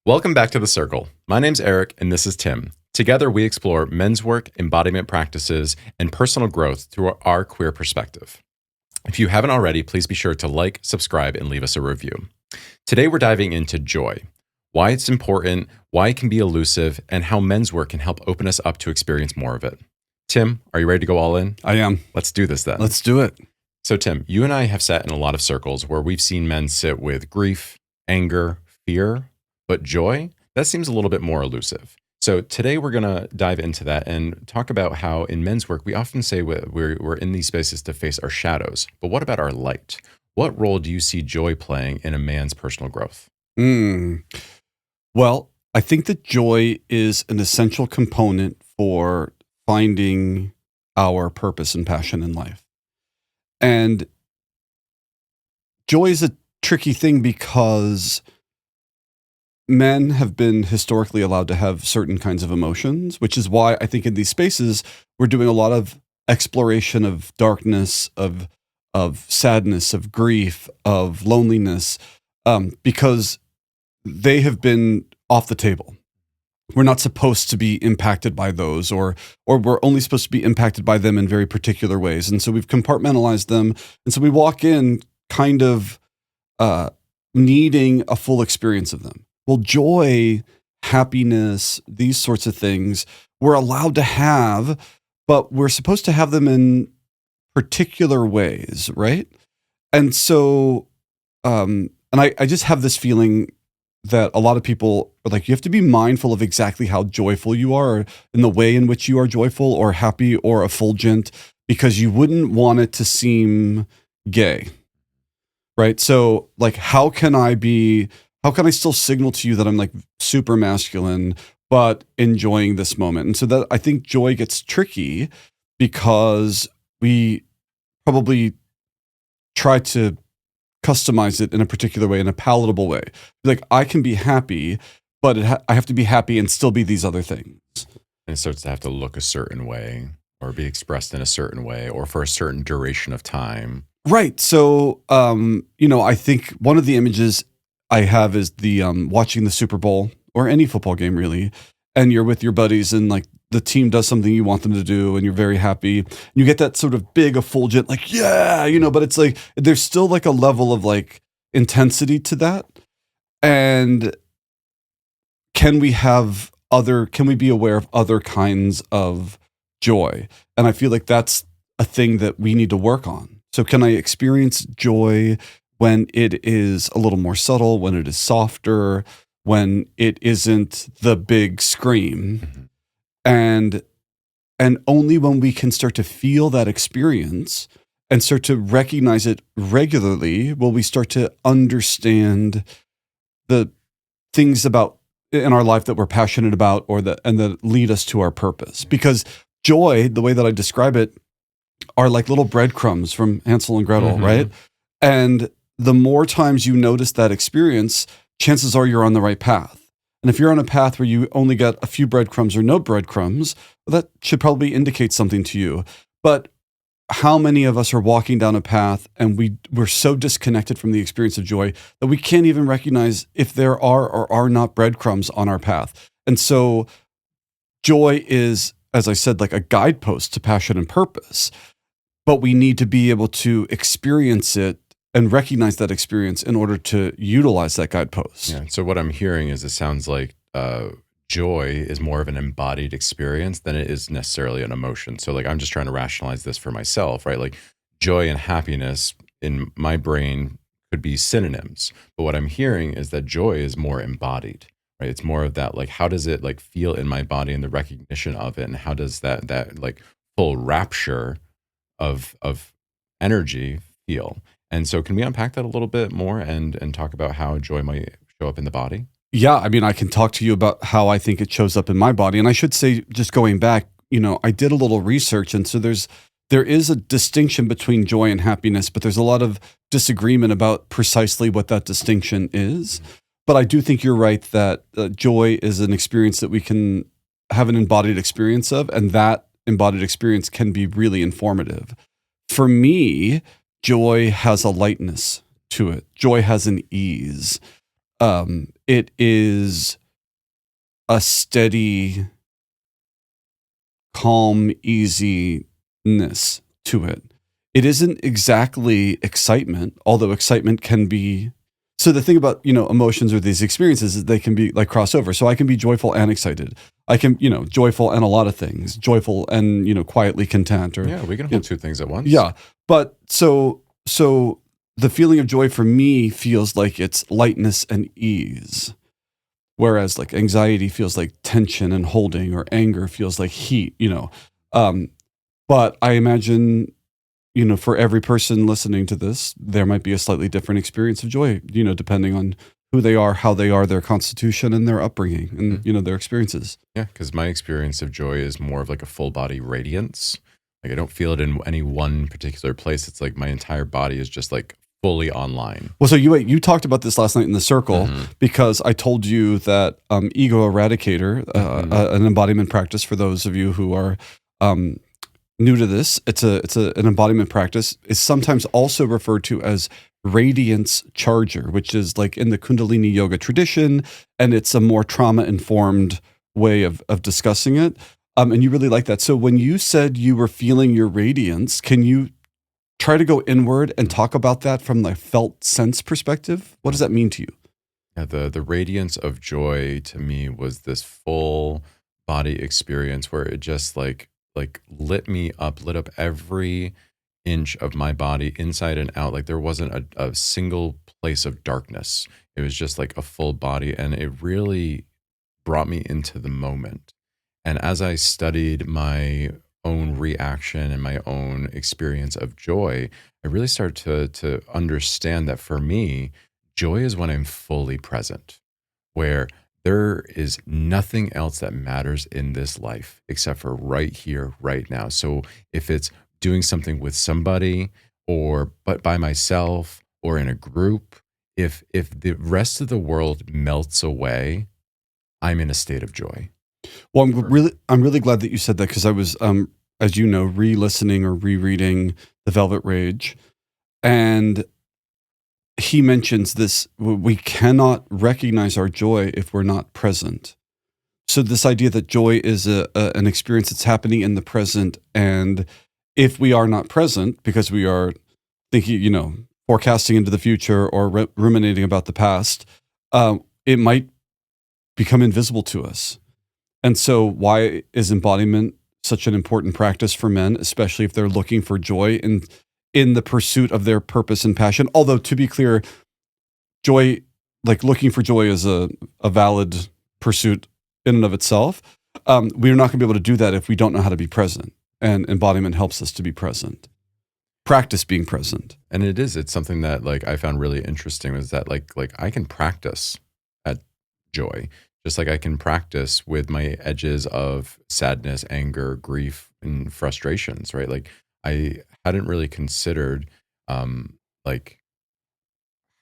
Welcome back to The Circle. My name's Eric, and this is Tim. Together, we explore men's work, embodiment practices, and personal growth through our queer perspective. If you haven't already, please be sure to like, subscribe, and leave us a review. Today, we're diving into joy, why it's important, why it can be elusive, and how men's work can help open us up to experience more of it. Tim, are you ready to go all in? I am. Let's do this then. Let's do it. So, Tim, you and I have sat in a lot of circles where we've seen men sit with grief, anger, fear, but joy, that seems a little bit more elusive. So today we're going to dive into that and talk about how in men's work, we often say we're in these spaces to face our shadows. But what about our light? What role do you see joy playing in a man's personal growth? Well, I think that joy is an essential component for finding our purpose and passion in life. And joy is a tricky thing because men have been historically allowed to have certain kinds of emotions, which is why I think in these spaces, we're doing a lot of exploration of darkness, of sadness, of grief, of loneliness, because they have been off the table. We're not supposed to be impacted by those, or we're only supposed to be impacted by them in very particular ways. And so we've compartmentalized them. And so we walk in kind of needing a full experience of them. Well, joy, happiness, these sorts of things, we're allowed to have, but we're supposed to have them in particular ways, right? And so, and I just have this feeling that a lot of people are like, you have to be mindful of exactly how joyful you are, or in the way in which you are joyful or happy or effulgent, because you wouldn't want it to seem gay, right? So like, how can I still signal to you that I'm like super masculine, but enjoying this moment? And so that I think joy gets tricky because we probably try to customize it in a particular way, in a palatable way. Like I can be happy, but I have to be happy and still be these other things. And it starts to have to look a certain way or be expressed in a certain way or for a certain duration of time. Right. So, I think one of the images I have is the watching the Super Bowl or any football game really, and you're with your buddies and like the team does something you want them to do and you're very happy. You get that sort of big effulgent like, yeah, but it's like there's still like a level of like intensity to that. And can we be aware of other kinds of joy? And I feel like that's a thing that we need to work on. So can I experience joy when it is a little more subtle, when it is softer, when it isn't the big scream? Mm-hmm. And only when we can start to feel that experience and start to recognize it regularly will we start to understand the things about in our life that we're passionate about and that lead us to our purpose. Because joy, the way that I describe it, are like little breadcrumbs from Hansel and Gretel, mm-hmm. right? And the more times you notice that experience, chances are you're on the right path. And if you're on a path where you only got a few breadcrumbs or no breadcrumbs, well, that should probably indicate something to you. But how many of us are walking down a path and we're so disconnected from the experience of joy that we can't even recognize if there are or are not breadcrumbs on our path? And so joy is, as I said, like a guidepost to passion and purpose. But we need to be able to experience it and recognize that experience in order to utilize that guidepost. Yeah. So what I'm hearing is it sounds like joy is more of an embodied experience than it is necessarily an emotion. So like I'm just trying to rationalize this for myself, right? Like joy and happiness in my brain could be synonyms. But what I'm hearing is that joy is more embodied, right? It's more of that like how does it like feel in my body and the recognition of it, and how does that like full rapture of energy feel? And so can we unpack that a little bit more and talk about how joy might show up in the body? Yeah, I mean, I can talk to you about how I think it shows up in my body. And I should say, just going back, I did a little research. And so there is a distinction between joy and happiness, but there's a lot of disagreement about precisely what that distinction is. But I do think you're right that joy is an experience that we can have an embodied experience of, and that embodied experience can be really informative. For me, joy has a lightness to it. Joy has an ease. It is a steady, calm, easiness to it. It isn't exactly excitement, although excitement can be. So the thing about, emotions or these experiences is they can be like crossover. So I can be joyful and excited. I can, joyful and a lot of things, joyful and, quietly content or, Yeah, we can hold two things at once. yeah. But so the feeling of joy for me feels like it's lightness and ease. Whereas like anxiety feels like tension and holding, or anger feels like heat. Um, but I imagine, for every person listening to this, there might be a slightly different experience of joy, depending on who they are, how they are, their constitution and their upbringing and, their experiences. Yeah, because my experience of joy is more of like a full body radiance. Like I don't feel it in any one particular place. It's like my entire body is just like fully online. Well, so you talked about this last night in the circle because I told you that Ego Eradicator, an embodiment practice for those of you who are new to this, it's an embodiment practice, is sometimes also referred to as radiance charger, which is like in the Kundalini yoga tradition, and it's a more trauma informed way of discussing it. And you really like that. So when you said you were feeling your radiance, can you try to go inward and talk about that from the felt sense perspective? What does that mean to you? Yeah, the radiance of joy to me was this full body experience where it just like lit me up, lit up every inch of my body inside and out. Like there wasn't a single place of darkness. It was just like a full body, and it really brought me into the moment. And as I studied my own reaction and my own experience of joy, I really started to understand that for me, joy is when I'm fully present, where there is nothing else that matters in this life except for right here, right now. So if it's doing something with somebody or but by myself or in a group, if the rest of the world melts away, I'm in a state of joy. Well, I'm really glad that you said that, because I was, as you know, re-listening or rereading The Velvet Rage, and he mentions this: we cannot recognize our joy if we're not present. So this idea that joy is an experience that's happening in the present, and if we are not present because we are thinking, forecasting into the future or ruminating about the past, it might become invisible to us. And so why is embodiment such an important practice for men, especially if they're looking for joy in the pursuit of their purpose and passion? Although, to be clear, joy, like looking for joy, is a valid pursuit in and of itself. We're not going to be able to do that if we don't know how to be present. And embodiment helps us to be present. Practice being present. And it's something that like I found really interesting, was that like I can practice at joy, just like I can practice with my edges of sadness, anger, grief, and frustrations, right? Like I hadn't really considered like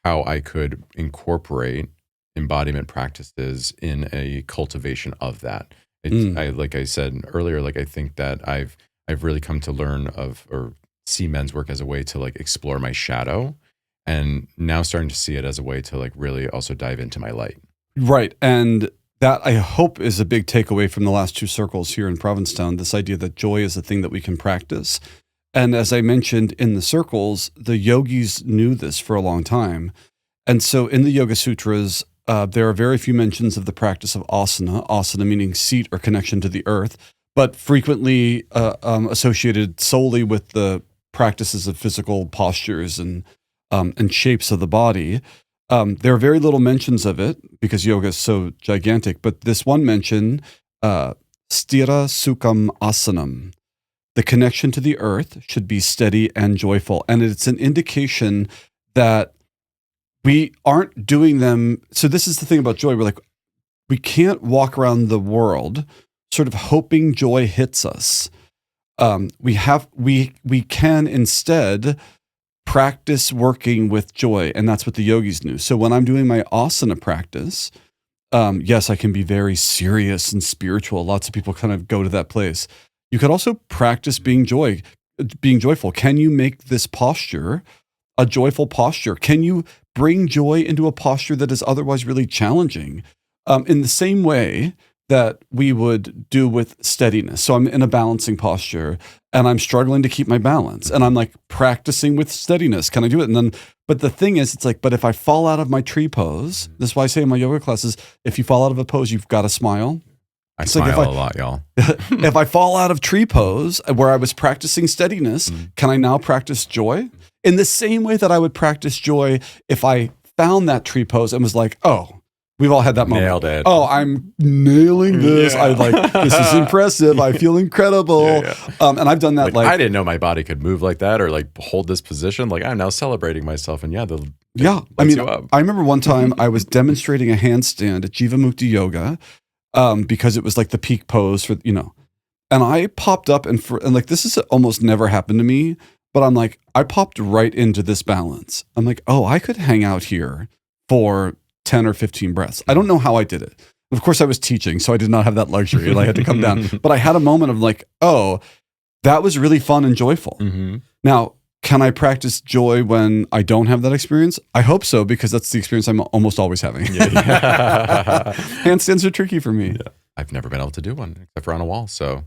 how I could incorporate embodiment practices in a cultivation of that. I like I said earlier, like I think that I've really come to learn of or see men's work as a way to like explore my shadow, and now starting to see it as a way to like really also dive into my light. Right. And that, I hope, is a big takeaway from the last two circles here in Provincetown, this idea that joy is a thing that we can practice. And as I mentioned in the circles, the yogis knew this for a long time. And so in the Yoga Sutras, there are very few mentions of the practice of asana meaning seat or connection to the earth, but frequently associated solely with the practices of physical postures and shapes of the body. There are very little mentions of it because yoga is so gigantic, but this one mention, sthira sukham asanam, the connection to the earth should be steady and joyful. And it's an indication that we aren't doing them. So this is the thing about joy. We're like, we can't walk around the world sort of hoping joy hits us. We can instead practice working with joy. And that's what the yogis knew. So when I'm doing my asana practice, yes, I can be very serious and spiritual. Lots of people kind of go to that place. You could also practice being joyful. Can you make this posture a joyful posture? Can you bring joy into a posture that is otherwise really challenging, in the same way that we would do with steadiness. So I'm in a balancing posture and I'm struggling to keep my balance and I'm like practicing with steadiness. Can I do it? And then, but the thing is, it's like, but if I fall out of my tree pose, this is why I say in my yoga classes, if you fall out of a pose, you've got to smile. I smile a lot, y'all. If I fall out of tree pose where I was practicing steadiness, can I now practice joy? In the same way that I would practice joy if I found that tree pose and was like, oh, we've all had that moment. Nailed it. Oh, I'm nailing this. I like, this is impressive. I feel incredible. And I've done that. Like, I didn't know my body could move like that or like hold this position. Like I'm now celebrating myself. And I mean, I remember one time I was demonstrating a handstand at Jivamukti Yoga because it was like the peak pose for, and I popped up and like, this has almost never happened to me, but I'm like, I popped right into this balance. I'm like, oh, I could hang out here for 10 or 15 breaths. I don't know how I did it. Of course, I was teaching, so I did not have that luxury. I had to come down. But I had a moment of like, oh, that was really fun and joyful. Now, can I practice joy when I don't have that experience? I hope so, because that's the experience I'm almost always having. Handstands are tricky for me. Yeah. I've never been able to do one except for on a wall. So,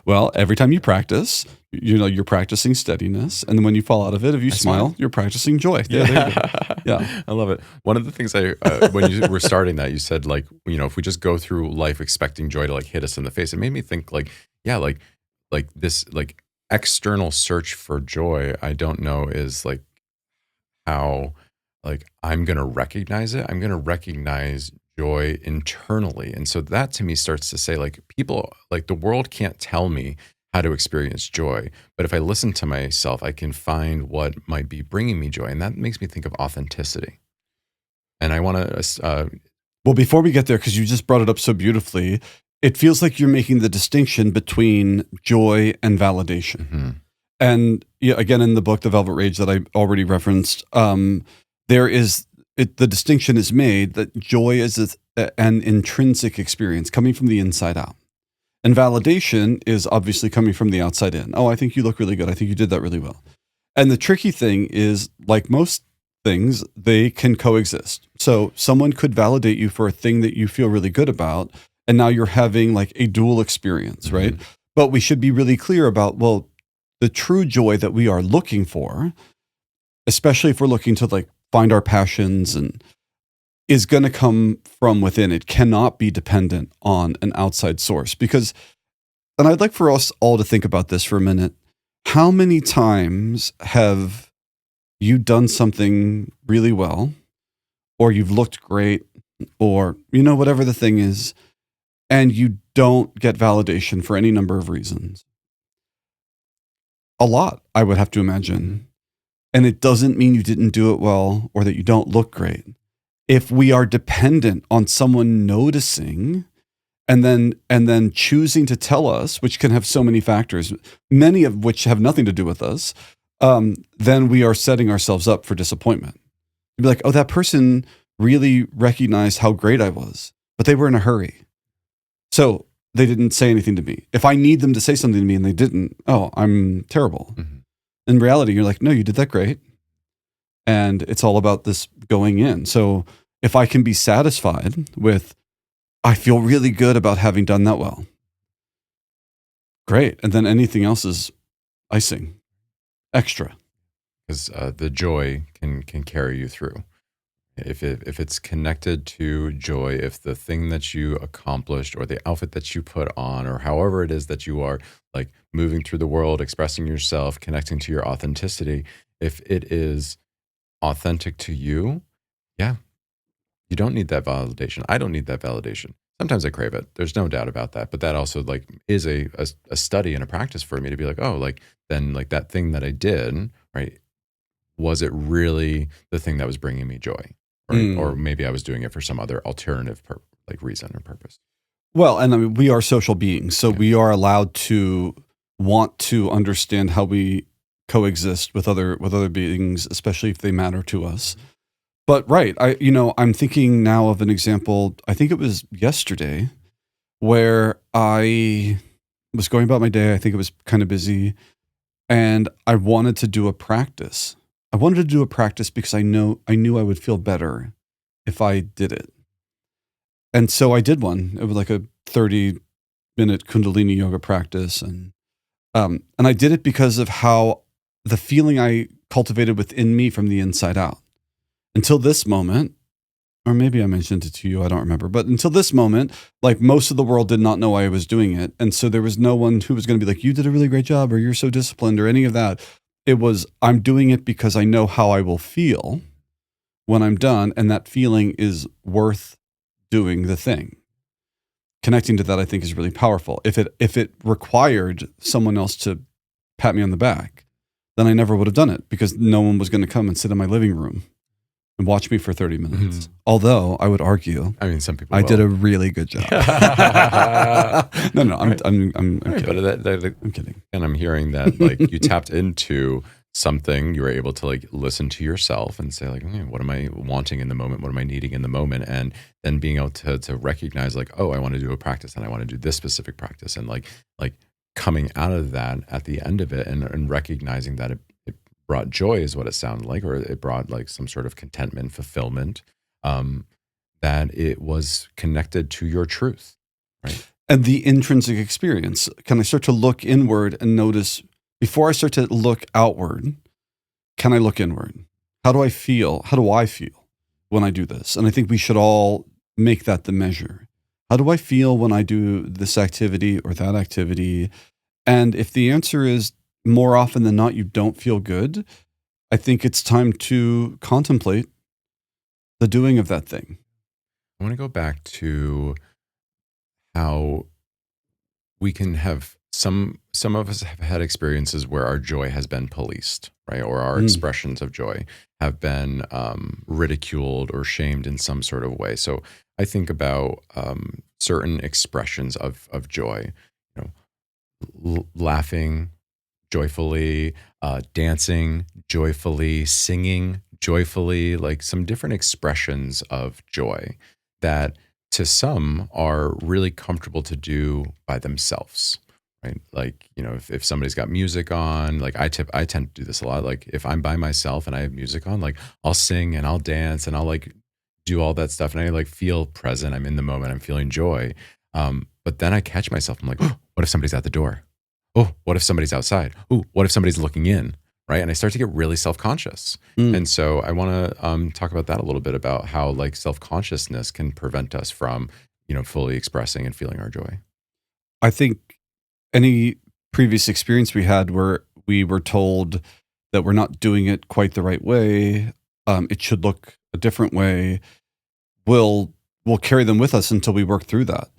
well, every time you practice, you're practicing steadiness, and then when you fall out of it, if you smile, you're practicing joy. Yeah, I love it. One of the things when you were starting that, you said like, if we just go through life expecting joy to like hit us in the face, it made me think like this like external search for joy. I don't know is like how like I'm gonna recognize it. I'm gonna recognize joy internally. And so that to me starts to say like people, like the world can't tell me how to experience joy. But if I listen to myself, I can find what might be bringing me joy. And that makes me think of authenticity. And I want to... well, before we get there, because you just brought it up so beautifully, it feels like you're making the distinction between joy and validation. And again, in the book, The Velvet Rage that I already referenced, the distinction is made that joy is an intrinsic experience coming from the inside out. And validation is obviously coming from the outside in. Oh, I think you look really good. I think you did that really well. And the tricky thing is, like most things, they can coexist. So someone could validate you for a thing that you feel really good about, and now you're having like a dual experience, right? But we should be really clear about, well, the true joy that we are looking for, especially if we're looking to like find our passions, and is going to come from within. It cannot be dependent on an outside source, because, and I'd like for us all to think about this for a minute. How many times have you done something really well, or you've looked great, or, whatever the thing is, and you don't get validation for any number of reasons? A lot, I would have to imagine. And it doesn't mean you didn't do it well or that you don't look great. If we are dependent on someone noticing and then choosing to tell us, which can have so many factors, many of which have nothing to do with us, then we are setting ourselves up for disappointment. You'd be like, oh, that person really recognized how great I was, but they were in a hurry. So they didn't say anything to me. If I need them to say something to me and they didn't, oh, I'm terrible. In reality, you're like, no, you did that great. And it's all about this going in. So if I can be satisfied with, I feel really good about having done that well, great. And then anything else is icing, extra. Because the joy can carry you through. If it's connected to joy, if the thing that you accomplished or the outfit that you put on or however it is that you are like moving through the world, expressing yourself, connecting to your authenticity, if it is authentic to you, yeah, you don't need that validation. I don't need that validation. Sometimes I crave it. There's no doubt about that. But that also like is a study and a practice for me to be like, oh, like then like that thing that I did, right? Was it really the thing that was bringing me joy? Or maybe I was doing it for some other alternative reason or purpose. Well, and I mean, we are social beings, so we are allowed to want to understand how we coexist with other beings, especially if they matter to us. But right, I'm thinking now of an example. I think it was yesterday where I was going about my day. I think it was kind of busy, and I wanted to do a practice I wanted to do a practice because I knew I would feel better if I did it. And so I did one. It was like a 30-minute Kundalini yoga practice. And I did it because of how the feeling I cultivated within me from the inside out. Until this moment, or maybe I mentioned it to you, I don't remember. But until this moment, like most of the world did not know I was doing it. And so there was no one who was going to be like, you did a really great job, or you're so disciplined, or any of that. It was, I'm doing it because I know how I will feel when I'm done. And that feeling is worth doing the thing. Connecting to that, I think, is really powerful. If it required someone else to pat me on the back, then I never would have done it, because no one was going to come and sit in my living room and watch me for 30 minutes. Mm-hmm. Although I would argue, I mean, some people I did a really good job. No, I'm kidding. I'm kidding. And I'm hearing that like you tapped into something, you were able to like listen to yourself and say like, what am I wanting in the moment? What am I needing in the moment? And then being able to recognize like, oh, I want to do a practice and I want to do this specific practice, and like coming out of that at the end of it and recognizing that it brought joy is what it sounded like, or it brought like some sort of contentment, fulfillment, that it was connected to your truth, right? And the intrinsic experience. Can I start to look inward and notice, before I start to look outward, can I look inward? How do I feel? How do I feel when I do this? And I think we should all make that the measure. How do I feel when I do this activity or that activity? And if the answer is more often than not, you don't feel good, I think it's time to contemplate the doing of that thing. I want to go back to how we can have some of us have had experiences where our joy has been policed, right? Or our expressions of joy have been ridiculed or shamed in some sort of way. So I think about certain expressions of joy, laughing joyfully, dancing joyfully, singing joyfully, like some different expressions of joy that to some are really comfortable to do by themselves, right? Like, if somebody's got music on, like I tend to do this a lot. Like if I'm by myself and I have music on, like I'll sing and I'll dance and I'll like do all that stuff. And I like feel present. I'm in the moment. I'm feeling joy. But then I catch myself. I'm like, oh, what if somebody's at the door? Oh, what if somebody's outside? Oh, what if somebody's looking in? Right. And I start to get really self-conscious. And so I want to talk about that a little bit, about how like self-consciousness can prevent us from, fully expressing and feeling our joy. I think any previous experience we had where we were told that we're not doing it quite the right way, it should look a different way, will carry them with us until we work through that.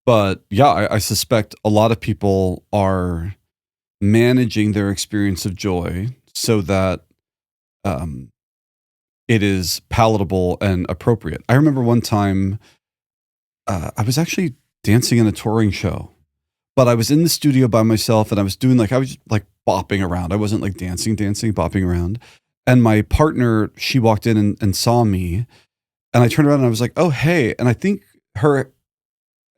But yeah, I suspect a lot of people are managing their experience of joy so that it is palatable and appropriate. I remember one time I was actually dancing in a touring show, but I was in the studio by myself and I was just like bopping around. I wasn't like dancing, bopping around. And my partner, she walked in and saw me, and I turned around and I was like, oh, hey. And I think her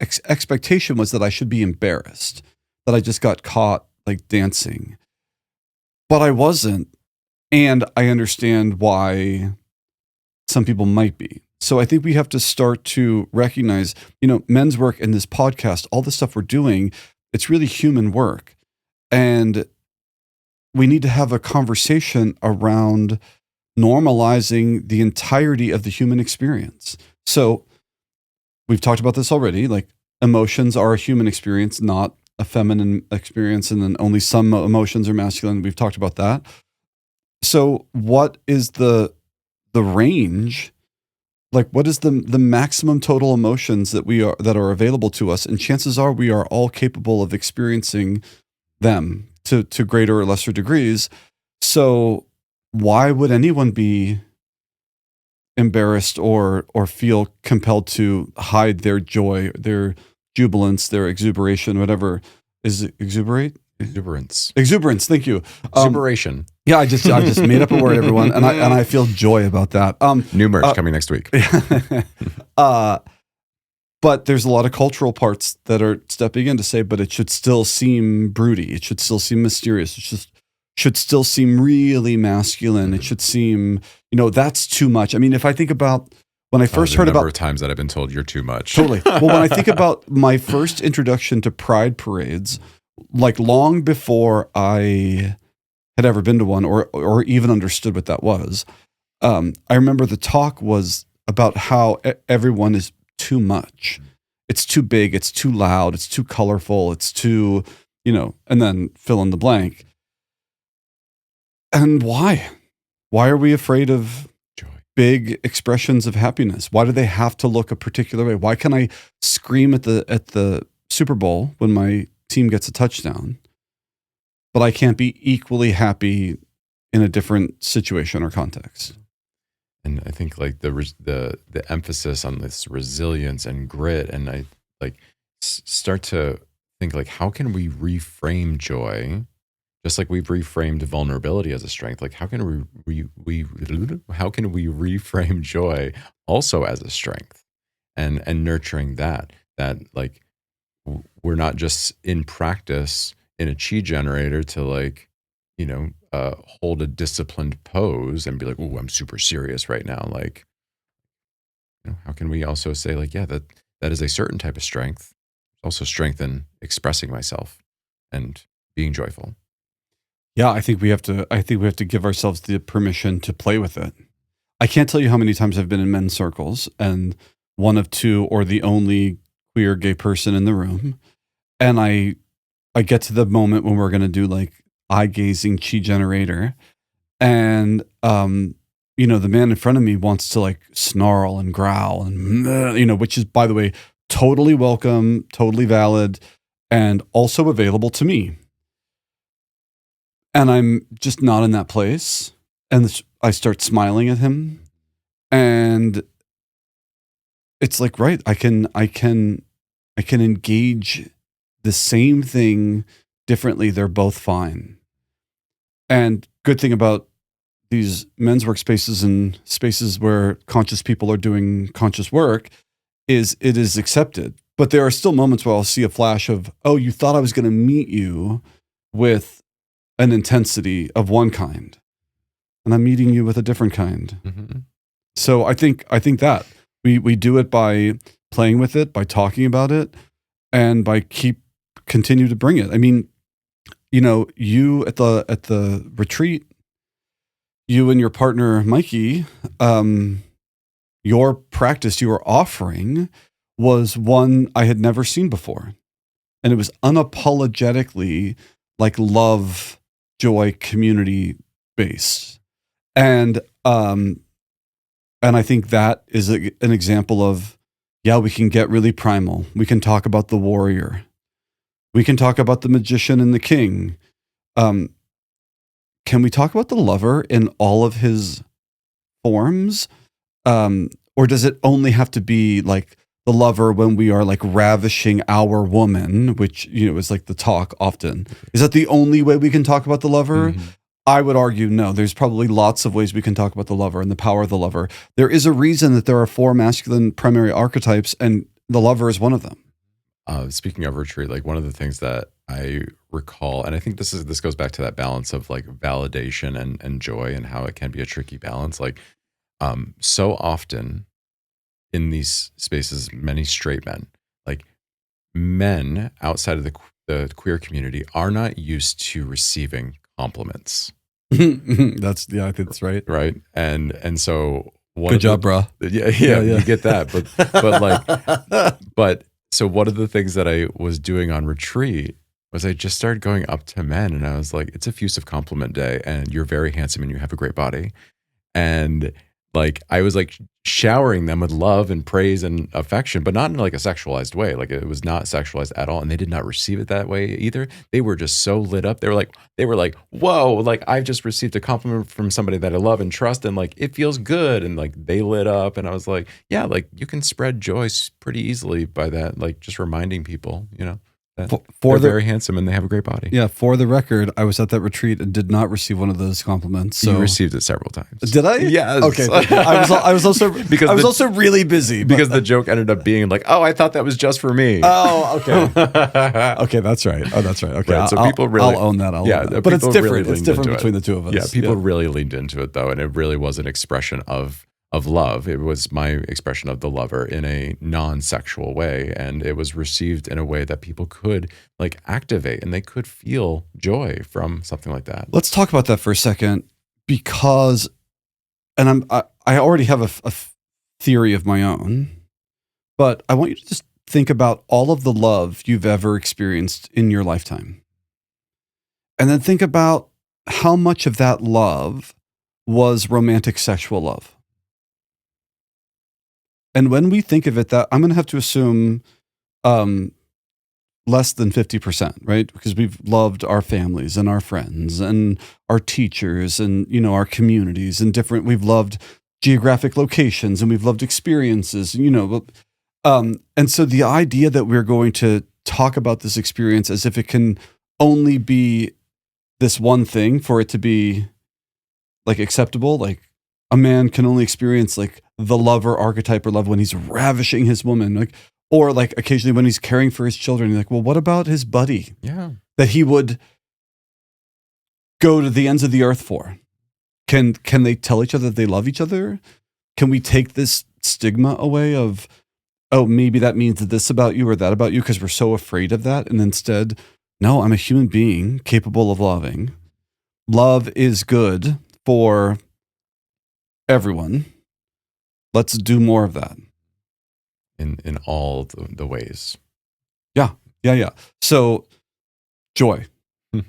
expectation was that I should be embarrassed that I just got caught like dancing, but I wasn't. And I understand why some people might be. So I think we have to start to recognize, men's work in this podcast, all the stuff we're doing, it's really human work. And we need to have a conversation around normalizing the entirety of the human experience. So we've talked about this already, like emotions are a human experience, not a feminine experience, and then only some emotions are masculine. We've talked about that. So what is the range? Like, what is the maximum total emotions that are available to us? And chances are we are all capable of experiencing them to greater or lesser degrees. So why would anyone be embarrassed or feel compelled to hide their joy, their jubilance, their exuberation, whatever? Is it exuberate? Exuberance. Thank you. Exuberation. Yeah, I just made up a word, everyone, and I feel joy about that. New merch coming next week. But there's a lot of cultural parts that are stepping in to say, but it should still seem broody. It should still seem mysterious. It should still seem really masculine. It should seem, that's too much. I mean, if I think about when I first heard about of times that I've been told you're too much. Totally. Well, when I think about my first introduction to pride parades, like long before I had ever been to one or even understood what that was, I remember the talk was about how everyone is too much. It's too big. It's too loud. It's too colorful. It's too, and then fill in the blank. And why? Why are we afraid of joy, big expressions of happiness? Why do they have to look a particular way? Why can I scream at the Super Bowl when my team gets a touchdown, but I can't be equally happy in a different situation or context? And I think like the emphasis on this resilience and grit, and I like start to think like, how can we reframe joy? Just like we've reframed vulnerability as a strength, like how can we reframe joy also as a strength, and nurturing that like we're not just in practice in a chi generator to like hold a disciplined pose and be like, oh, I'm super serious right now. Like, how can we also say like, yeah, that is a certain type of strength, also strength in expressing myself and being joyful. Yeah, I think we have to give ourselves the permission to play with it. I can't tell you how many times I've been in men's circles and one of two or the only queer gay person in the room. And I get to the moment when we're going to do like eye gazing chi generator. And, the man in front of me wants to like snarl and growl and, which is, by the way, totally welcome, totally valid, and also available to me. And I'm just not in that place. And I start smiling at him. And it's like, right, I can engage the same thing differently. They're both fine. And good thing about these men's workspaces and spaces where conscious people are doing conscious work is it is accepted. But there are still moments where I'll see a flash of, oh, you thought I was going to meet you with an intensity of one kind, and I'm meeting you with a different kind. Mm-hmm. So I think that we do it by playing with it, by talking about it, and by continue to bring it. I mean, you at the retreat, you and your partner Mikey, your practice you were offering was one I had never seen before, and it was unapologetically like love, joy, community based. And I think that is an example of, yeah, we can get really primal. We can talk about the warrior. We can talk about the magician and the king. Can we talk about the lover in all of his forms? Or does it only have to be like the lover when we are like ravishing our woman, which, is like the talk often. Is that the only way we can talk about the lover? Mm-hmm. I would argue no. There's probably lots of ways we can talk about the lover and the power of the lover. There is a reason that there are 4 masculine primary archetypes, and the lover is one of them. Speaking of retreat, like one of the things that I recall, and I think this goes back to that balance of like validation and joy, and how it can be a tricky balance. Like so often in these spaces, many straight men, like men outside of the queer community, are not used to receiving compliments. I think that's right. Right. And so good job, bro. Yeah, you get that. But so one of the things that I was doing on retreat was I just started going up to men, and I was like, it's effusive compliment day, and you're very handsome and you have a great body. And like, I was like showering them with love and praise and affection, but not in like a sexualized way. Like it was not sexualized at all. And they did not receive it that way either. They were just so lit up. They were like, whoa, like I've just received a compliment from somebody that I love and trust. And like, it feels good. And like, they lit up, and I was like, yeah, like you can spread joy pretty easily by that. Like just reminding people, They're very handsome and they have a great body. Yeah, for the record, I was at that retreat and did not receive one of those compliments. So you received it several times. Did I? Yes. Okay. I was also also really busy because the joke ended up being like, "Oh, I thought that was just for me." Oh, okay. Okay, that's right. Oh, that's right. Okay, right, so people really, I'll own that. Own that. But it's different. It's different between the two of us. Yeah, people really leaned into it though, and it really was an expression of love. It was my expression of the lover in a non-sexual way, and it was received in a way that people could like activate and they could feel joy from something like that. Let's talk about that for a second, because, and I already have a theory of my own, but I want you to just think about all of the love you've ever experienced in your lifetime, and then think about how much of that love was romantic sexual love. And when we think of it, that I'm going to have to assume less than 50%, right? Because we've loved our families and our friends and our teachers and, our communities and we've loved geographic locations and we've loved experiences, and so the idea that we're going to talk about this experience as if it can only be this one thing for it to be like acceptable, like a man can only experience like the lover archetype or love when he's ravishing his woman, like, or like occasionally when he's caring for his children. You're like, well, what about his buddy? Yeah, that he would go to the ends of the earth for. Can they tell each other that they love each other? Can we take this stigma away of, oh, maybe that means this about you or that about you because we're so afraid of that, and instead, no, I'm a human being capable of loving. Love is good for everyone. Let's do more of that. In all the ways. Yeah. So joy.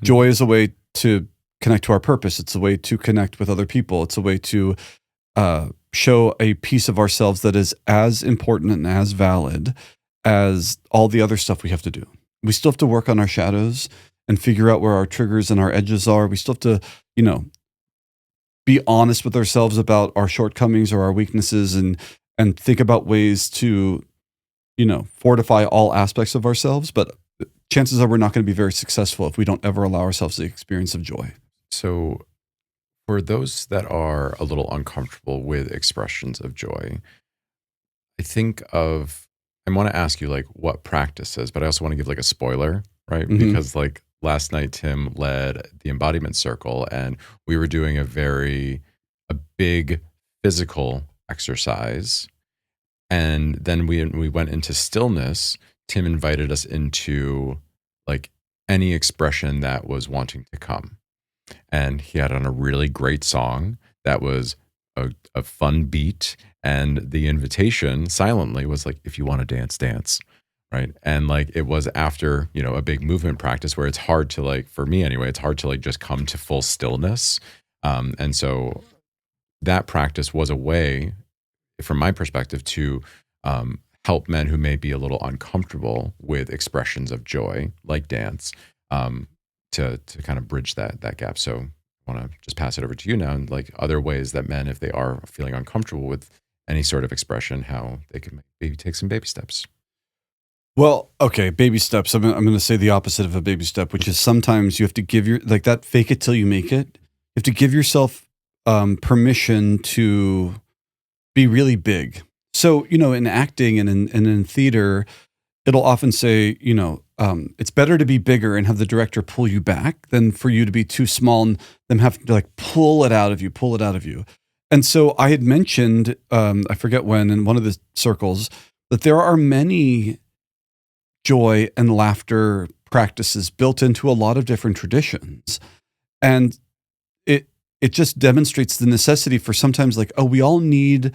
Joy is a way to connect to our purpose. It's a way to connect with other people. It's a way to show a piece of ourselves that is as important and as valid as all the other stuff we have to do. We still have to work on our shadows and figure out where our triggers and our edges are. We still have to, be honest with ourselves about our shortcomings or our weaknesses and think about ways to, fortify all aspects of ourselves. But chances are we're not going to be very successful if we don't ever allow ourselves the experience of joy. So for those that are a little uncomfortable with expressions of joy, I want to ask you like what practices, but I also want to give like a spoiler, right? Mm-hmm. Because like last night, Tim led the embodiment circle and we were doing a big physical exercise. And then we went into stillness. Tim invited us into like any expression that was wanting to come. And he had on a really great song that was a fun beat. And the invitation silently was like, if you want to dance, dance. Right. And like it was after, a big movement practice where it's hard to like, for me anyway, it's hard to like just come to full stillness. And so that practice was a way, from my perspective, to help men who may be a little uncomfortable with expressions of joy, like dance, to kind of bridge that gap. So I want to just pass it over to you now, and like other ways that men, if they are feeling uncomfortable with any sort of expression, how they can maybe take some baby steps. Well, okay, baby steps. I'm going to say the opposite of a baby step, which is sometimes you have to give like that fake it till you make it. You have to give yourself permission to be really big. So, in acting and in theater, it'll often say, it's better to be bigger and have the director pull you back than for you to be too small and them have to like pull it out of you. And so I had mentioned, I forget when, in one of the circles, that there are many joy and laughter practices built into a lot of different traditions. And it just demonstrates the necessity for sometimes like, oh, we all need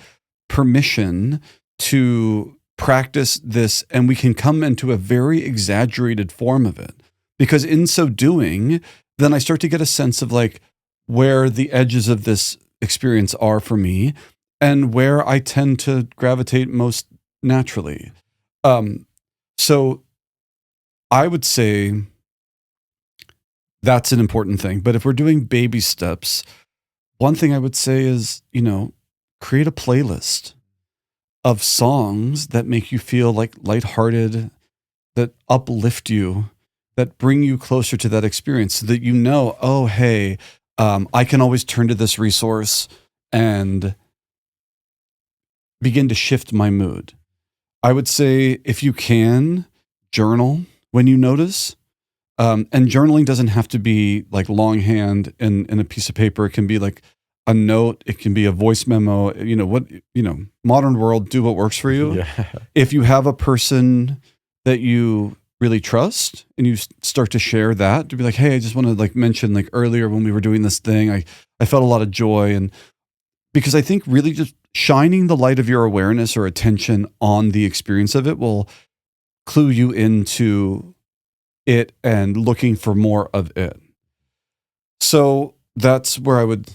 permission to practice this, and we can come into a very exaggerated form of it. Because in so doing, then I start to get a sense of like where the edges of this experience are for me and where I tend to gravitate most naturally. So I would say that's an important thing. But if we're doing baby steps, one thing I would say is, create a playlist of songs that make you feel like lighthearted that uplift you, that bring you closer to that experience, so that you know, oh, hey, I can always turn to this resource and begin to shift my mood. I would say, if you can, journal when you notice. And journaling doesn't have to be like longhand in a piece of paper. It can be like a note. It can be a voice memo. Modern world, do what works for you. Yeah. If you have a person that you really trust and you start to share that, to be like, hey, I just want to like mention, like earlier when we were doing this thing, I felt a lot of joy. And because I think really just shining the light of your awareness or attention on the experience of it will clue you into it and looking for more of it. So that's where I would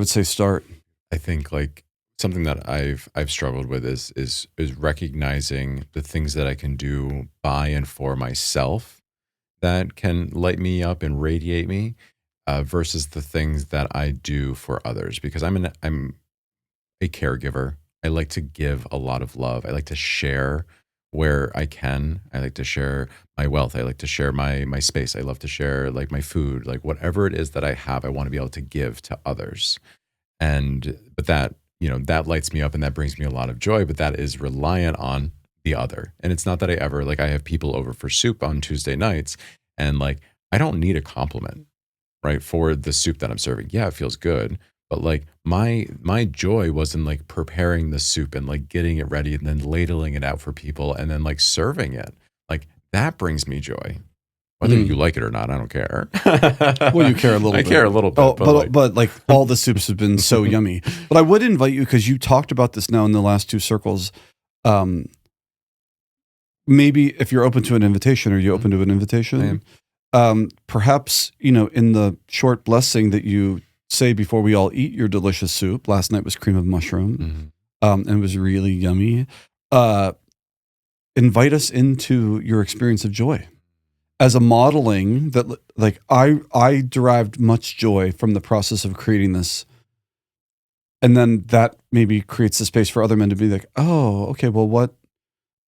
say start. I think like something that I've struggled with is recognizing the things that I can do by and for myself that can light me up and radiate me, versus the things that I do for others, because I'm a caregiver. I like to give a lot of love. I like to share where I can. I like to share my wealth. I like to share my space. I love to share like my food, like whatever it is that I have, I want to be able to give to others. But that, that lights me up and that brings me a lot of joy, but that is reliant on the other. And it's not that I have people over for soup on Tuesday nights, and like, I don't need a compliment, right, for the soup that I'm serving. Yeah, it feels good. But like my joy was in like preparing the soup and like getting it ready and then ladling it out for people and then like serving it. Like that brings me joy. Whether you like it or not, I don't care. Well, you care a little bit. I care a little bit. Oh, but like all the soups have been so yummy. But I would invite you, because you talked about this now in the last two circles. Maybe if you're open to an invitation, are you open to an invitation? I am. Perhaps, in the short blessing that you say before we all eat your delicious soup. Last night was cream of mushroom, and it was really yummy. Invite us into your experience of joy as a modeling that, like, I derived much joy from the process of creating this. And then that maybe creates the space for other men to be like, oh, okay, well, what,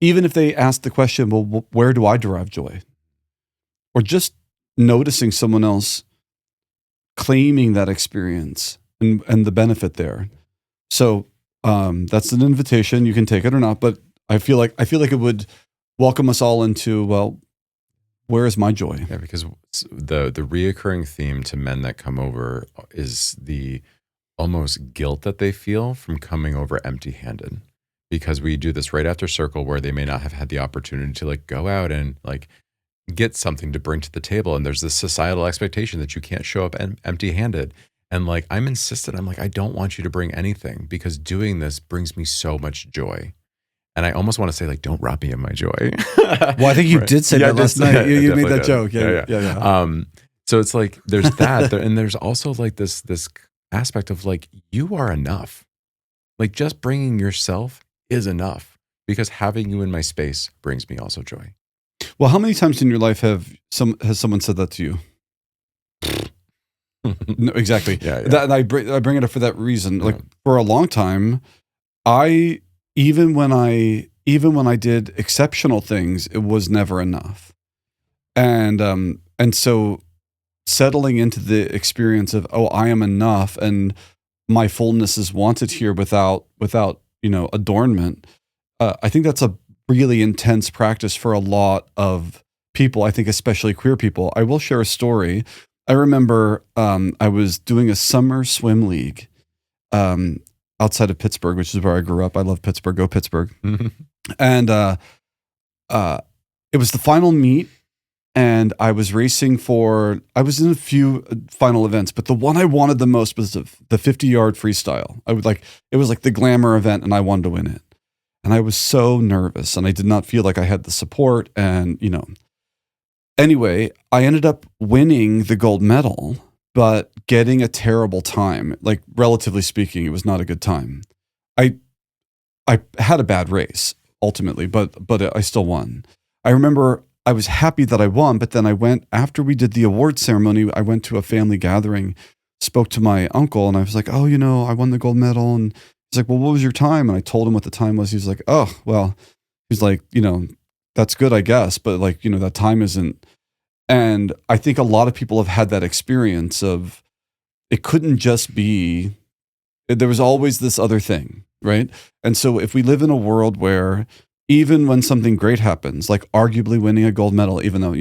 even if they ask the question, well, where do I derive joy? Or just noticing someone else claiming that experience and the benefit there. So that's an invitation. You can take it or not, but I feel like it would welcome us all into, well, where is my joy? Yeah, because the reoccurring theme to men that come over is the almost guilt that they feel from coming over empty-handed. Because we do this right after circle where they may not have had the opportunity to like go out and like get something to bring to the table. And there's this societal expectation that you can't show up empty-handed. And like, I'm insistent. I'm like, I don't want you to bring anything because doing this brings me so much joy. And I almost want to say like, don't rob me of my joy. Well, I think you did say that last night. You made that joke. Yeah. So it's like, there's that. And there's also like this aspect of like, you are enough. Like just bringing yourself is enough, because having you in my space brings me also joy. Well, how many times in your life has someone said that to you? No, exactly. Yeah. That, I bring it up for that reason. Like for a long time, even when I did exceptional things, it was never enough. And so settling into the experience of, oh, I am enough and my fullness is wanted here without adornment. I think that's a really intense practice for a lot of people. I think especially queer people. I will share a story. I remember I was doing a summer swim league outside of Pittsburgh, which is where I grew up. I love Pittsburgh. Go Pittsburgh. And it was the final meet, and I was racing I was in a few final events, but the one I wanted the most was the 50-yard freestyle. It was like the glamour event, and I wanted to win it. And I was so nervous, and I did not feel like I had the support. And, anyway, I ended up winning the gold medal, but getting a terrible time. Like, relatively speaking, it was not a good time. I had a bad race ultimately, but I still won. I remember I was happy that I won, but then I went, after we did the award ceremony, I went to a family gathering, spoke to my uncle, and I was like, oh, I won the gold medal. And he's like, well, what was your time? And I told him what the time was. He was like, oh, well, he's like, that's good, I guess, but like, that time isn't. And I think a lot of people have had that experience of it couldn't just be, there was always this other thing, right? And so if we live in a world where even when something great happens, like arguably winning a gold medal, even though,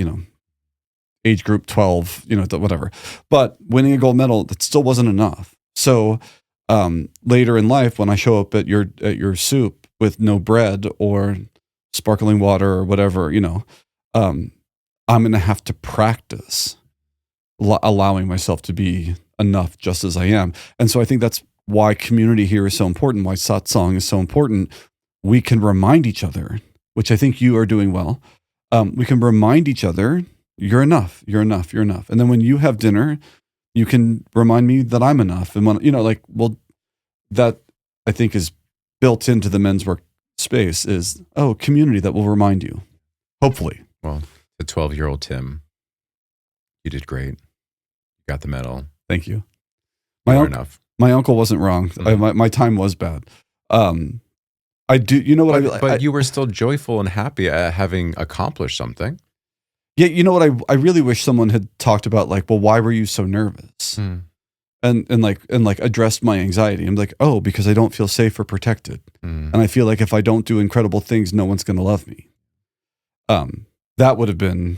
age group 12, whatever, but winning a gold medal, that still wasn't enough. So later in life, when I show up at your soup with no bread or sparkling water or whatever, I'm going to have to practice allowing myself to be enough just as I am. And so I think that's why community here is so important, why satsang is so important. We can remind each other, which I think you are doing well. We can remind each other, you're enough, you're enough, you're enough. And then when you have dinner, you can remind me that I'm enough. And when, that I think is built into the men's work space is, community that will remind you, hopefully. Well, the 12-year-old Tim, you did great. You got the medal. Thank you. Enough. My uncle wasn't wrong. Mm-hmm. My time was bad. I do, but you were still joyful and happy at having accomplished something. Yeah, you know what? I really wish someone had talked about like, well, why were you so nervous? And addressed my anxiety. I'm like, because I don't feel safe or protected, and I feel like if I don't do incredible things, no one's going to love me. That would have been.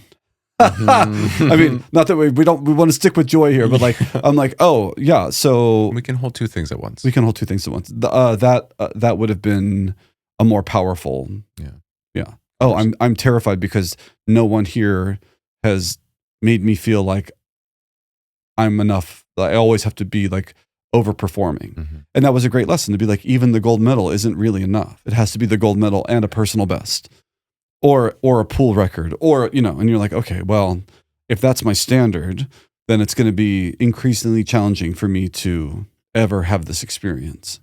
I mean, not that we want to stick with joy here, but like I'm like, so we can hold two things at once. That would have been a more powerful. Yeah. I'm terrified because no one here has made me feel like I'm enough. I always have to be like overperforming. And that was a great lesson to be like, even the gold medal isn't really enough. It has to be the gold medal and a personal best or a pool record or, and you're like, okay, well, if that's my standard, then it's going to be increasingly challenging for me to ever have this experience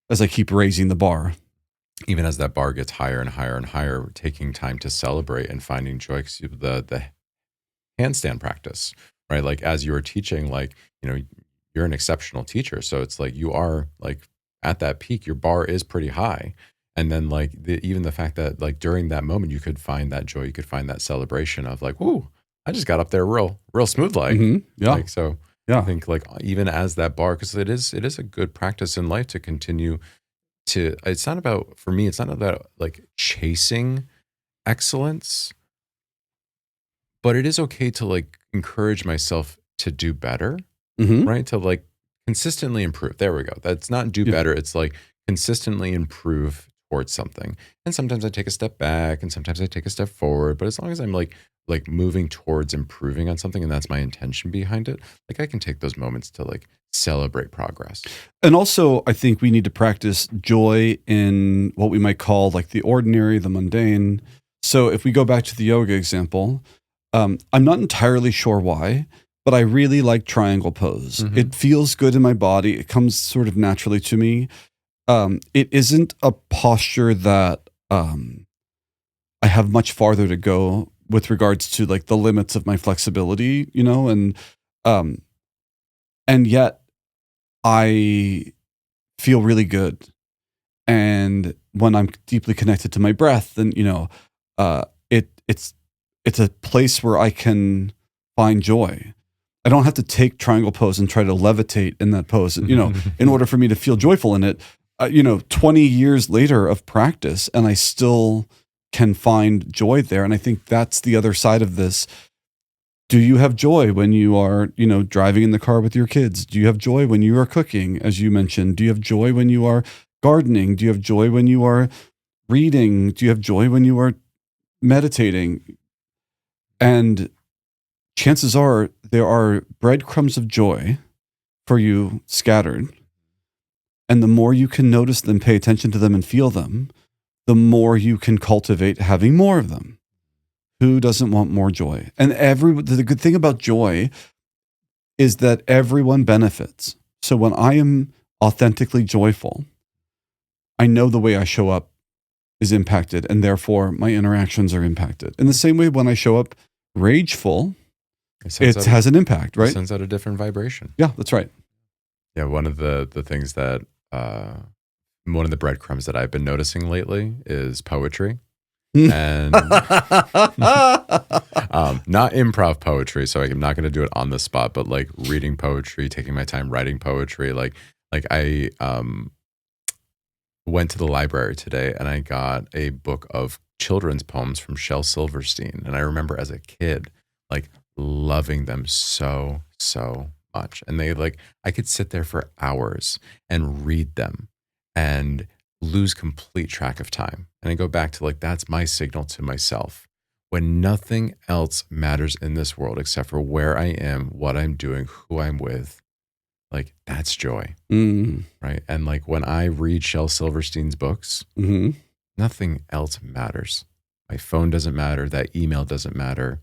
as I keep raising the bar. Even as that bar gets higher and higher and higher, taking time to celebrate and finding joy. The handstand practice, right? Like as you were teaching, like, you're an exceptional teacher. So it's like you are like at that peak, your bar is pretty high. And then like even the fact that like during that moment, you could find that joy, you could find that celebration of like, ooh, I just got up there real smooth. Like, yeah. Like, so yeah. I think like even as that bar, because it is a good practice in life to continue to, for me, it's not about like chasing excellence, but it is okay to like encourage myself to do better, right? To like consistently improve. There we go. That's not do better. It's like consistently improve towards something. And sometimes I take a step back and sometimes I take a step forward. But as long as I'm like moving towards improving on something and that's my intention behind it, like I can take those moments to like celebrate progress. And also I think we need to practice joy in what we might call like the ordinary, the mundane. So if we go back to the yoga example, I'm not entirely sure why, but I really like triangle pose. It feels good in my body. It comes sort of naturally to me. It isn't a posture that I have much farther to go with regards to like the limits of my flexibility, and yet I feel really good. And when I'm deeply connected to my breath, then it's a place where I can find joy. I don't have to take triangle pose and try to levitate in that pose, in order for me to feel joyful in it. 20 years later of practice, and I still can find joy there. And I think that's the other side of this. Do you have joy when you are, driving in the car with your kids? Do you have joy when you are cooking, as you mentioned? Do you have joy when you are gardening? Do you have joy when you are reading? Do you have joy when you are meditating? And chances are there are breadcrumbs of joy for you scattered. And the more you can notice them, pay attention to them and feel them, the more you can cultivate having more of them. Who doesn't want more joy? And the good thing about joy is that everyone benefits. So when I am authentically joyful, I know the way I show up is impacted, and therefore my interactions are impacted. In the same way, when I show up rageful, it has an impact, right? It sends out a different vibration. Yeah, that's right. Yeah, one of the things that one of the breadcrumbs that I've been noticing lately is poetry. and not improv poetry, so I'm not going to do it on the spot, but like reading poetry, taking my time writing poetry. Like I went to the library today and I got a book of children's poems from Shel Silverstein, and I remember as a kid like loving them so much, and they like I could sit there for hours and read them and lose complete track of time. And I go back to like, that's my signal to myself. When nothing else matters in this world except for where I am, what I'm doing, who I'm with, like that's joy. Right. And like when I read Shel Silverstein's books, nothing else matters. My phone doesn't matter. That email doesn't matter.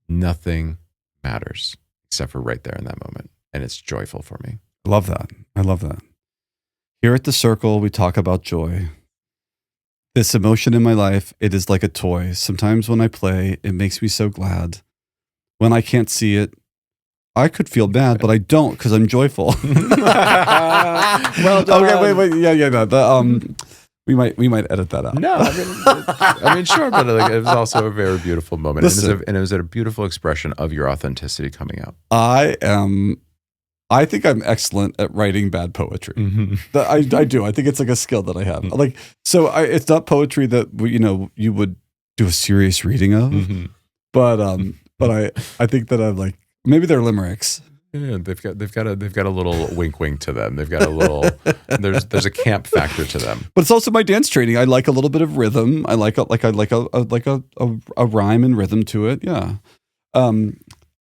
Nothing matters except for right there in that moment. And it's joyful for me. I love that. I love that. Here at the Circle, we talk about joy. This emotion in my life, it is like a toy. Sometimes when I play, it makes me so glad. When I can't see it, I could feel bad, but I don't because I'm joyful. Well done. Okay, wait. Yeah. No, we might edit that out. No, I mean, sure, but like, it was also a very beautiful moment. And it was a beautiful expression of your authenticity coming out. I think I'm excellent at writing bad poetry. I do. I think it's like a skill that I have. Like, so it's not poetry that you would do a serious reading of, but I think that I'm like, maybe they're limericks. Yeah, they've got a little wink to them. They've got a little there's a camp factor to them. But it's also my dance training. I like a little bit of rhythm. I like a rhyme and rhythm to it. Yeah.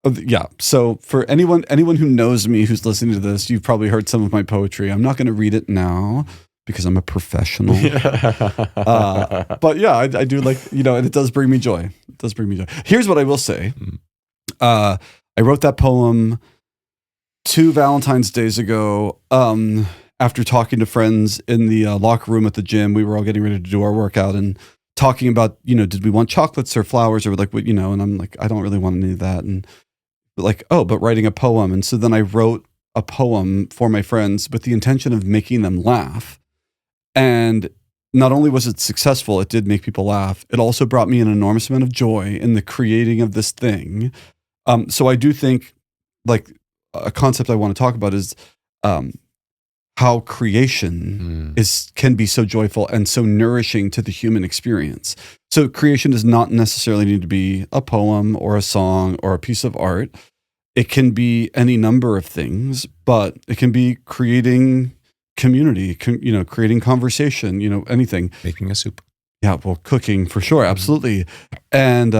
Yeah. So for anyone who knows me, who's listening to this, you've probably heard some of my poetry. I'm not going to read it now because I'm a professional. But yeah, I do like, and it does bring me joy. It does bring me joy. Here's what I will say. I wrote that poem 2 Valentine's days ago. After talking to friends in the locker room at the gym, we were all getting ready to do our workout and talking about, did we want chocolates or flowers or like what, and I'm like, I don't really want any of that. And like, but writing a poem. And so then I wrote a poem for my friends with the intention of making them laugh. And not only was it successful, it did make people laugh. It also brought me an enormous amount of joy in the creating of this thing. So I do think like a concept I want to talk about is how creation can be so joyful and so nourishing to the human experience. So creation does not necessarily need to be a poem or a song or a piece of art. It can be any number of things, but it can be creating community, creating conversation, anything. Making a soup. Yeah, well, cooking for sure, absolutely. And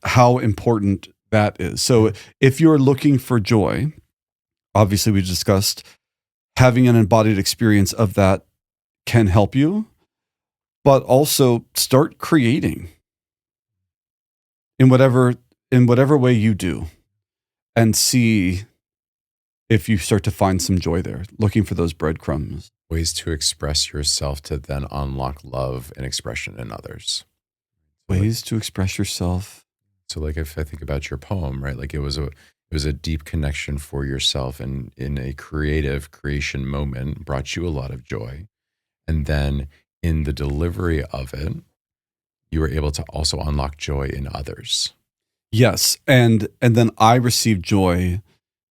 how important that is. So if you're looking for joy, obviously we discussed having an embodied experience of that can help you, but also start creating in whatever way you do and see if you start to find some joy there, looking for those breadcrumbs. Ways to express yourself to then unlock love and expression in others. Ways to express yourself. So like if I think about your poem, right? Like it was a deep connection for yourself and in a creation moment brought you a lot of joy. And then in the delivery of it, you were able to also unlock joy in others. Yes. And then I received joy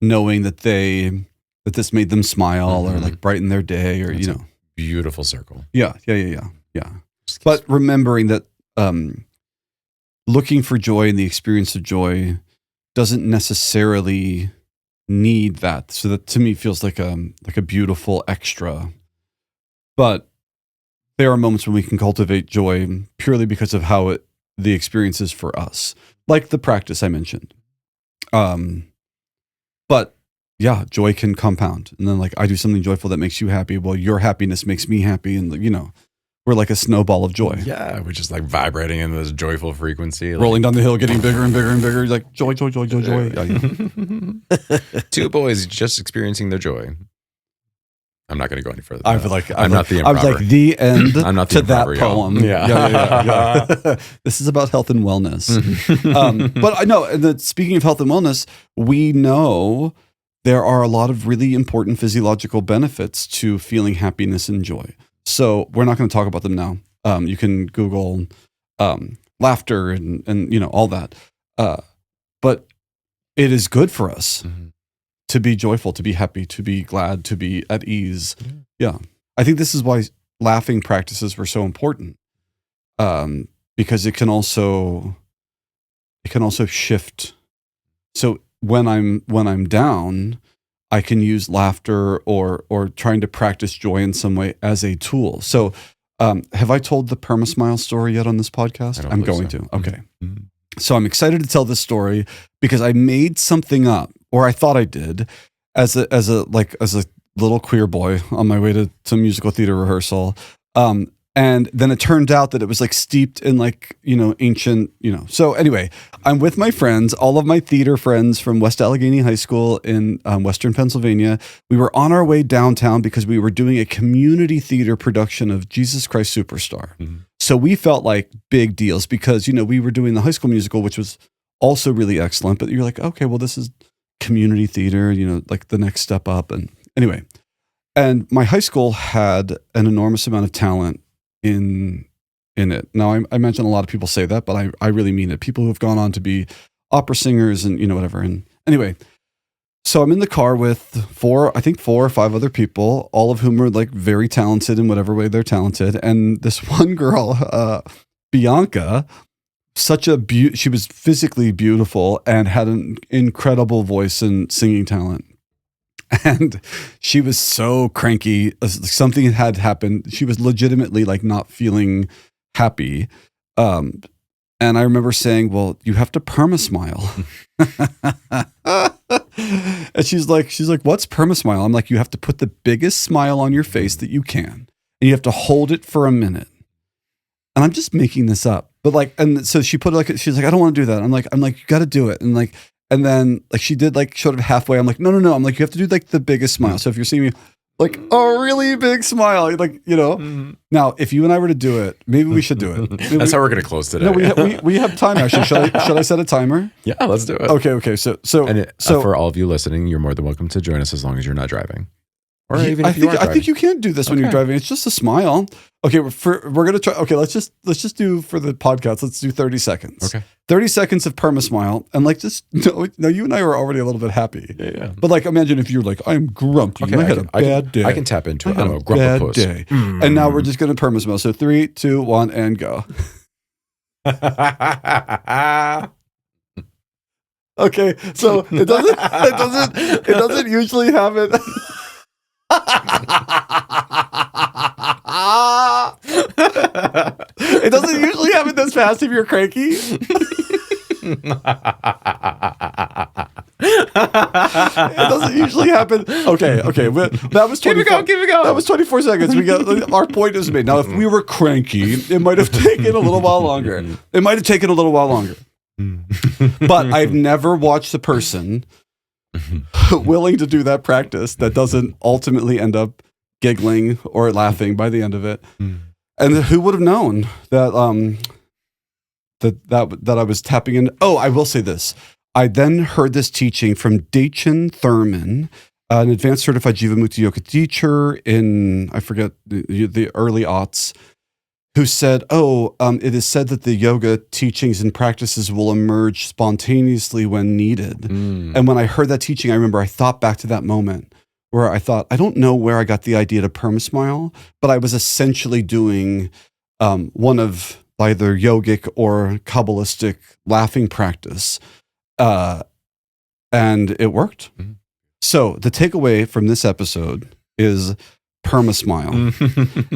knowing that this made them smile or like brighten their day or, That's a beautiful circle. Yeah. But remembering that looking for joy and the experience of joy doesn't necessarily need that. So that to me feels like a beautiful extra. But there are moments when we can cultivate joy purely because of how the experience is for us, like the practice I mentioned. But yeah, joy can compound. And then like I do something joyful that makes you happy. Well, your happiness makes me happy. And we're like a snowball of joy. Yeah, we're just like vibrating in this joyful frequency. Rolling down the hill, getting bigger and bigger and bigger. Like joy. Yeah. 2 boys just experiencing their joy. I'm not going to go any further. I feel like I'm not the improver. I was like the end I'm not the to that improver, poem. Yeah. This is about health and wellness. But I know that speaking of health and wellness, we know there are a lot of really important physiological benefits to feeling happiness and joy. So we're not going to talk about them now. You can Google laughter and all that. But it is good for us to be joyful, to be happy, to be glad, to be at ease. Yeah. I think this is why laughing practices were so important. Because it can also shift. So when I'm down, I can use laughter or trying to practice joy in some way as a tool. So have I told the PermaSmile story yet on this podcast? I'm going to. Okay. Mm-hmm. So I'm excited to tell this story because I made something up, or I thought I did, as a little queer boy on my way to some musical theater rehearsal. And then it turned out that it was like steeped in ancient, So anyway, I'm with my friends, all of my theater friends from West Allegheny High School in Western Pennsylvania. We were on our way downtown because we were doing a community theater production of Jesus Christ Superstar. Mm-hmm. So we felt like big deals because, we were doing the High School Musical, which was also really excellent. But you're like, okay, well, this is community theater, like the next step up. And anyway, and my high school had an enormous amount of talent in it. Now, I imagine a lot of people say that, but I really mean it. People who have gone on to be opera singers and, whatever. And anyway, so I'm in the car with four or five other people, all of whom are like very talented in whatever way they're talented. And this one girl, Bianca, she was physically beautiful and had an incredible voice and singing talent. And she was so cranky. Something had happened. She was legitimately like not feeling happy. And I remember saying, well, you have to PermaSmile. And she's like, what's PermaSmile? I'm like, you have to put the biggest smile on your face that you can. And you have to hold it for a minute. And I'm just making this up. But and so she put she's like, I don't want to do that. I'm like, you got to do it. And then she did sort of halfway. I'm like, no. I'm like, you have to do the biggest smile. So if you're seeing me a really big smile, Mm-hmm. Now, if you and I were to do it, maybe we should do it. That's how we're going to close today. No, we have time actually. Should I set a timer? Yeah, let's do it. Okay. So for all of you listening, you're more than welcome to join us as long as you're not driving. Or even I if you are driving. I think you can do this when you're driving. It's just a smile. Okay, we're gonna try. Okay, let's just do for the podcast. Let's do 30 seconds. Okay, 30 seconds of PermaSmile, and just no. You and I were already a little bit happy. Yeah. But imagine if you're I'm grumpy. Okay, I had a bad day. I can tap into it. I'm a bad grumpy day. And now we're just gonna PermaSmile. So 3, 2, 1, and go. Okay, so it doesn't usually happen. It doesn't usually happen this fast if you're cranky. It doesn't usually happen. Okay. That was 20. Keep it going. That was 24 seconds. We got our point is made. Now, if we were cranky, it might have taken a little while longer. But I've never watched a person willing to do that practice that doesn't ultimately end up giggling or laughing by the end of it. And who would have known that that I was tapping in? Oh, I will say this. I then heard this teaching from Daichin Thurman, an advanced certified Jivamukti yoga teacher in, I forget, the early aughts, who said, it is said that the yoga teachings and practices will emerge spontaneously when needed. And when I heard that teaching, I remember I thought back to that moment where I thought, I don't know where I got the idea to PermaSmile, but I was essentially doing one of either yogic or Kabbalistic laughing practice. And it worked. Mm-hmm. So the takeaway from this episode is PermaSmile.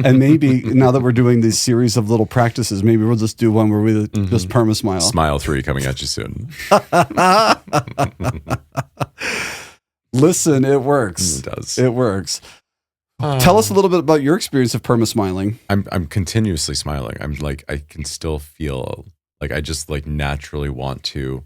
And maybe now that we're doing these series of little practices, maybe we'll just do one where we just PermaSmile. Smile 3 coming at you soon. Listen, it works. It does. It works. Tell us a little bit about your experience of PermaSmiling. I'm continuously smiling. I'm I can still feel I just naturally want to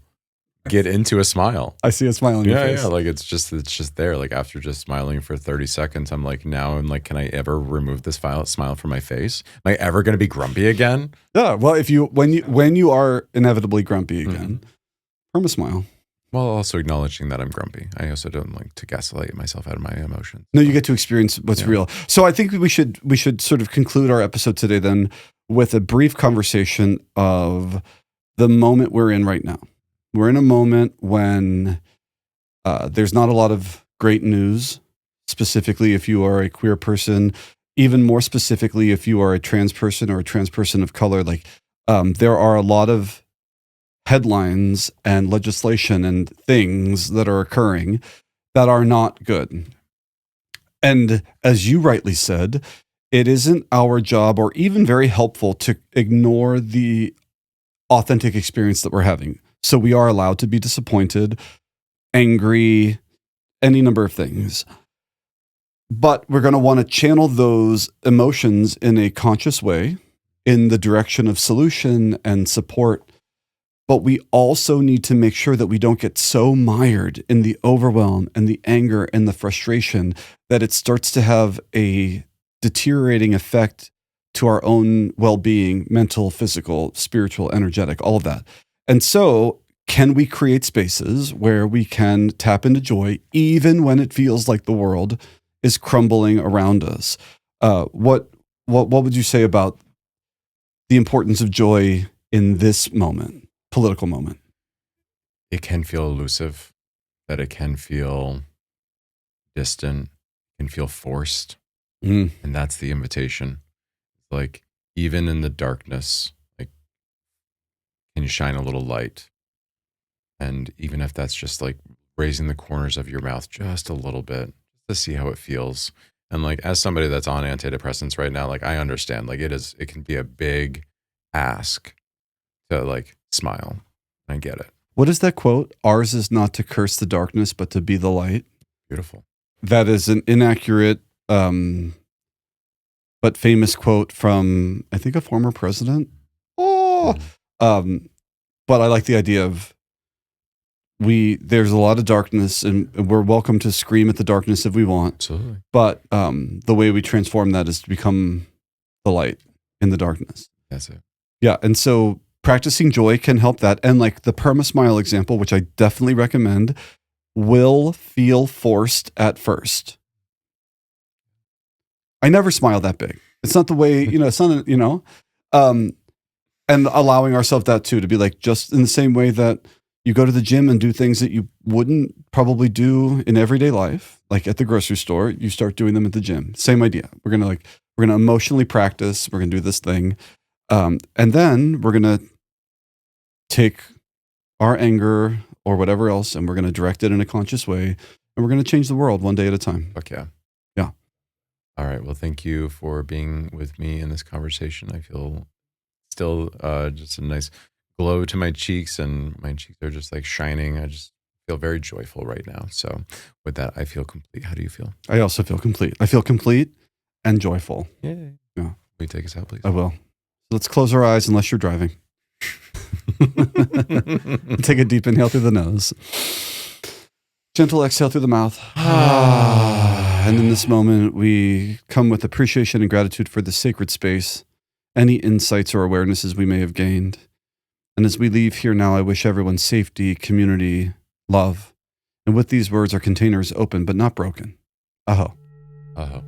get into a smile. I see a smile on your face. Yeah, it's just there. After just smiling for 30 seconds, I'm can I ever remove this smile from my face? Am I ever going to be grumpy again? Yeah. Well, when you are inevitably grumpy again, PermaSmile. Well, also acknowledging that I'm grumpy. I also don't like to gaslight myself out of my emotions. No, you get to experience what's real. So I think we should sort of conclude our episode today then with a brief conversation of the moment we're in right now. We're in a moment when there's not a lot of great news, specifically if you are a queer person, even more specifically if you are a trans person or a trans person of color. Like there are a lot of headlines and legislation and things that are occurring that are not good. And as you rightly said, it isn't our job or even very helpful to ignore the authentic experience that we're having. So we are allowed to be disappointed, angry, any number of things. But we're going to want to channel those emotions in a conscious way in the direction of solution and support. But we also need to make sure that we don't get so mired in the overwhelm and the anger and the frustration that it starts to have a deteriorating effect to our own well-being, mental, physical, spiritual, energetic, all of that. And so can we create spaces where we can tap into joy even when it feels like the world is crumbling around us? What would you say about the importance of joy in this moment, political moment? It can feel elusive, that it can feel distant, can feel forced. And that's the invitation. Like, even in the darkness, like, can you shine a little light? And even if that's just like raising the corners of your mouth just a little bit to see how it feels. And like, as somebody that's on antidepressants right now, like, I understand, like, it can be a big ask to like smile. I get it. What is that quote? Ours is not to curse the darkness, but to be the light. Beautiful. That is an inaccurate, but famous quote from, I think, a former president. But I like the idea of there's a lot of darkness and we're welcome to scream at the darkness if we want. Absolutely. But the way we transform that is to become the light in the darkness. That's it. Yeah. And so practicing joy can help that. And like the perma-smile example, which I definitely recommend, will feel forced at first. I never smile that big. It's not the way, it's not, and allowing ourselves that too, to be like, just in the same way that you go to the gym and do things that you wouldn't probably do in everyday life, like at the grocery store, you start doing them at the gym. Same idea. We're going to emotionally practice. We're going to do this thing. And then we're going to take our anger or whatever else, and we're going to direct it in a conscious way. And we're going to change the world one day at a time. Fuck yeah. Yeah. All right. Well, thank you for being with me in this conversation. I feel still just a nice glow to my cheeks, and my cheeks are just like shining. I just feel very joyful right now. So with that, I feel complete. How do you feel? I also feel complete. I feel complete and joyful. Yay. Yeah. Will you take us out, please? I will. Let's close our eyes unless you're driving. Take a deep inhale through the nose. Gentle exhale through the mouth. And in this moment, we come with appreciation and gratitude for the sacred space, any insights or awarenesses we may have gained. And as we leave here now, I wish everyone safety, community, love. And with these words, our container is open but not broken. Aho. Aho.